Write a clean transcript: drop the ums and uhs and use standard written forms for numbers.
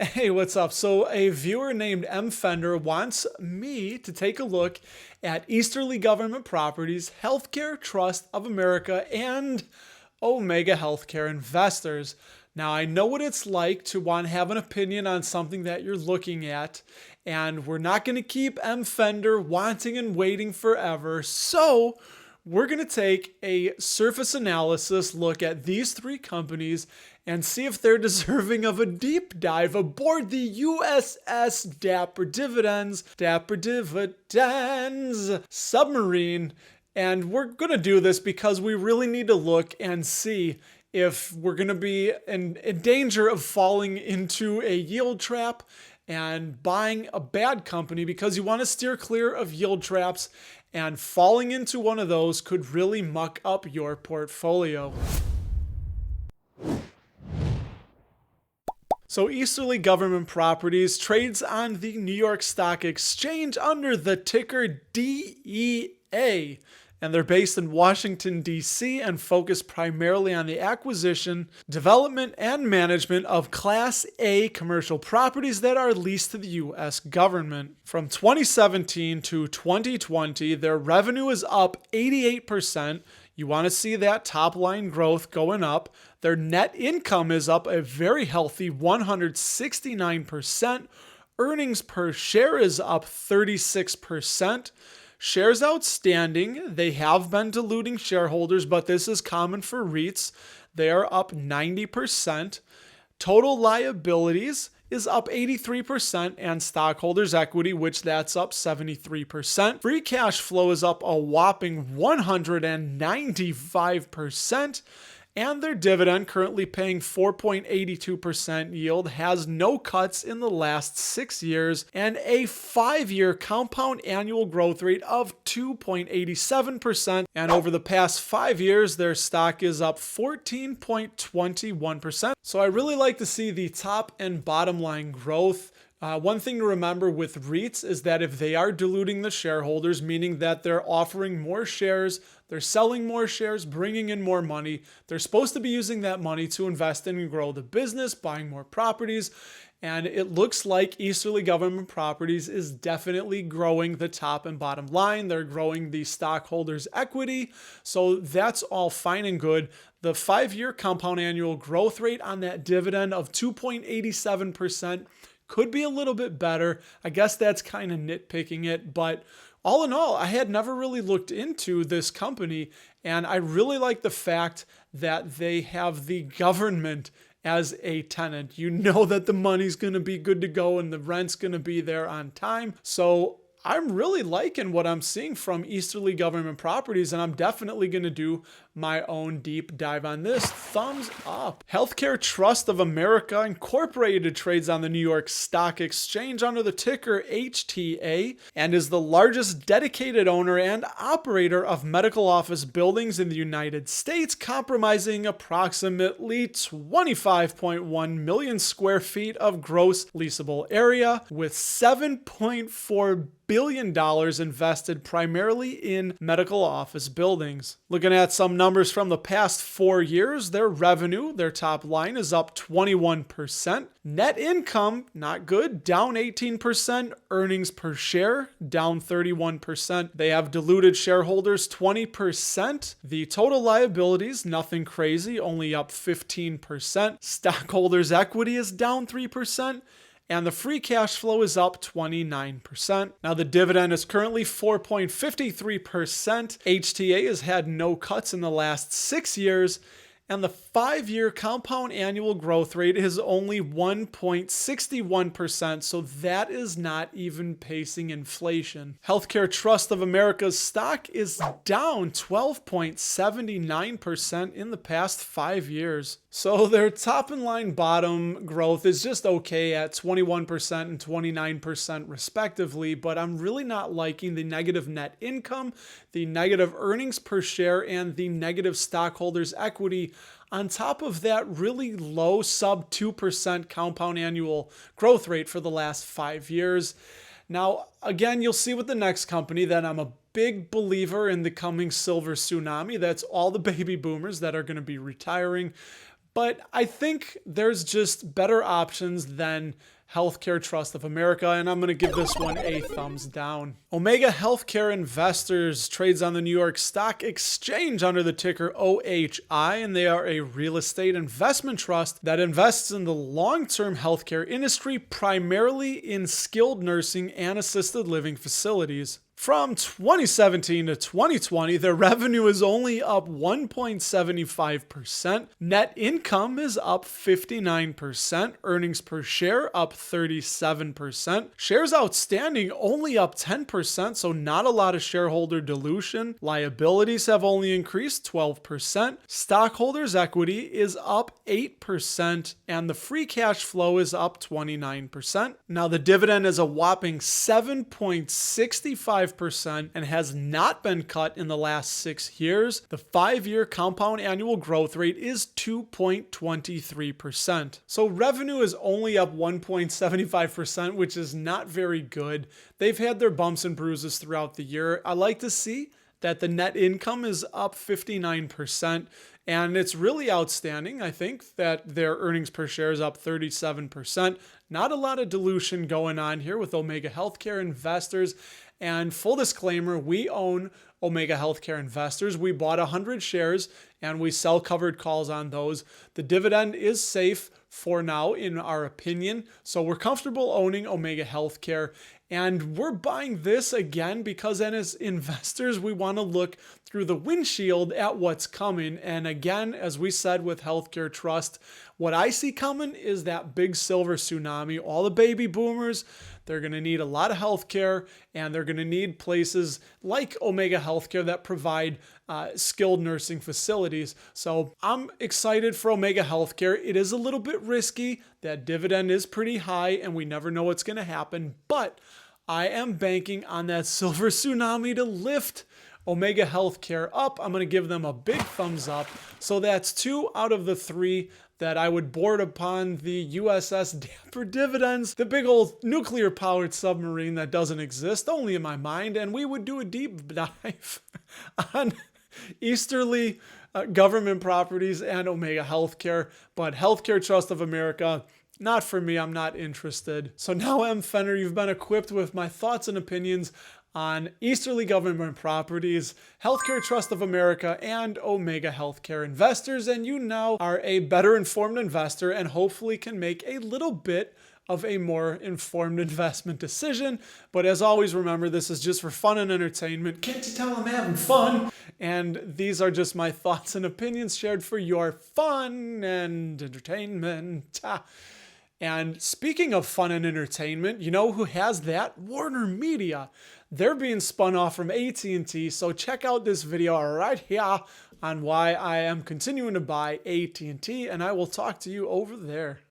Hey, what's up? So, a viewer named M. Fender wants me to take a look at Easterly Government Properties, Healthcare Trust of America, and Omega Healthcare Investors. Now, I know what it's like to want to have an opinion on something that you're looking at, and we're not going to keep M. Fender wanting and waiting forever. So, we're going to take a surface analysis look at these three companies and see if they're deserving of a deep dive aboard the USS Dapper Dividends submarine. And we're going to do this because we really need to look and see if we're going to be in danger of falling into a yield trap and buying a bad company, because you want to steer clear of yield traps, and falling into one of those could really muck up your portfolio. So Easterly Government Properties trades on the New York Stock Exchange under the ticker DEA. And they're based in Washington, D.C., and focus primarily on the acquisition, development, and management of Class A commercial properties that are leased to the U.S. government. From 2017 to 2020, their revenue is up 88%. You want to see that top line growth going up. Their net income is up a very healthy 169%. Earnings per share is up 36%. Shares outstanding, they have been diluting shareholders, but this is common for REITs. They are up 90%. Total liabilities is up 83%, and stockholders' equity, which that's up 73%. Free cash flow is up a whopping 195%. And their dividend, currently paying 4.82% yield, has no cuts in the last 6 years and a 5-year compound annual growth rate of 2.87%. And over the past 5 years, their stock is up 14.21%. So I really like to see the top and bottom line growth. One thing to remember with REITs is that if they are diluting the shareholders, meaning that they're offering more shares, they're selling more shares, bringing in more money, they're supposed to be using that money to invest in and grow the business, buying more properties. And it looks like Easterly Government Properties is definitely growing the top and bottom line. They're growing the stockholders' equity. So that's all fine and good. The 5-year compound annual growth rate on that dividend of 2.87% could be a little bit better. I guess that's kind of nitpicking it, but all in all, I had never really looked into this company, and I really like the fact that they have the government as a tenant. You know that the money's going to be good to go and the rent's going to be there on time. So I'm really liking what I'm seeing from Easterly Government Properties, and I'm definitely going to do my own deep dive on this. Thumbs up. Healthcare Trust of America Incorporated trades on the New York Stock Exchange under the ticker HTA and is the largest dedicated owner and operator of medical office buildings in the United States, comprising approximately 25.1 million square feet of gross leasable area, with $7.4 billion invested primarily in medical office buildings. Looking at some numbers from the past 4 years, their revenue, their top line, is up 21%. Net income, not good, down 18%. Earnings per share, down 31%. They have diluted shareholders 20%. The total liabilities, nothing crazy, only up 15%. Stockholders' equity is down 3%. And the free cash flow is up 29%. Now the dividend is currently 4.53%. HTA has had no cuts in the last 6 years. And the 5-year compound annual growth rate is only 1.61%, so that is not even pacing inflation. Healthcare Trust of America's stock is down 12.79% in the past 5 years. So their top and line bottom growth is just okay at 21% and 29% respectively, but I'm really not liking the negative net income, the negative earnings per share, and the negative stockholders' equity. On top of that really low sub 2% compound annual growth rate for the last 5 years. Now, again, you'll see with the next company that I'm a big believer in the coming silver tsunami. That's all the baby boomers that are going to be retiring. but I think there's just better options than Healthcare Trust of America, and I'm going to give this one a thumbs down. Omega Healthcare Investors trades on the New York Stock Exchange under the ticker OHI, and they are a real estate investment trust that invests in the long-term healthcare industry, primarily in skilled nursing and assisted living facilities. From 2017 to 2020, their revenue is only up 1.75%. Net income is up 59%. Earnings per share up 37%. Shares outstanding only up 10%, so not a lot of shareholder dilution. Liabilities have only increased 12%. Stockholders' equity is up 8%, and the free cash flow is up 29%. Now, the dividend is a whopping 7.65% and has not been cut in the last 6 years. The 5-year compound annual growth rate is 2.23%. So revenue is only up 1.75%, which is not very good. They've had their bumps and bruises throughout the year. I like to see that the net income is up 59%. And it's really outstanding, I think, that their earnings per share is up 37%. Not a lot of dilution going on here with Omega Healthcare Investors. And full disclaimer, we own Omega Healthcare Investors. We bought 100 shares and we sell covered calls on those. The dividend is safe for now, in our opinion. So we're comfortable owning Omega Healthcare. And we're buying this again because then as investors, we want to look through the windshield at what's coming. And again, as we said with Healthcare Trust, what I see coming is that big silver tsunami. All the baby boomers, they're going to need a lot of healthcare, and they're going to need places like Omega Healthcare that provide skilled nursing facilities. So I'm excited for Omega Healthcare. It is a little bit risky. That dividend is pretty high, and we never know what's going to happen. But I am banking on that silver tsunami to lift Omega Healthcare up. I'm going to give them a big thumbs up. So that's 2 out of the 3 that I would board upon the USS Dapper dividends, the big old nuclear-powered submarine that doesn't exist, only in my mind, and we would do a deep dive on Easterly government properties and Omega Healthcare, but Healthcare Trust of America, not for me. I'm not interested. So now, M. Fenner, you've been equipped with my thoughts and opinions on Easterly government properties, Healthcare Trust of America, and Omega Healthcare Investors, and you now are a better informed investor and hopefully can make a little bit of a more informed investment decision. But as always, remember, this is just for fun and entertainment. Can't you tell I'm having fun? And these are just my thoughts and opinions shared for your fun and entertainment. And speaking of fun and entertainment, you know who has that? Warner Media. They're being spun off from AT&T, so check out this video right here on why I am continuing to buy AT&T, and I will talk to you over there.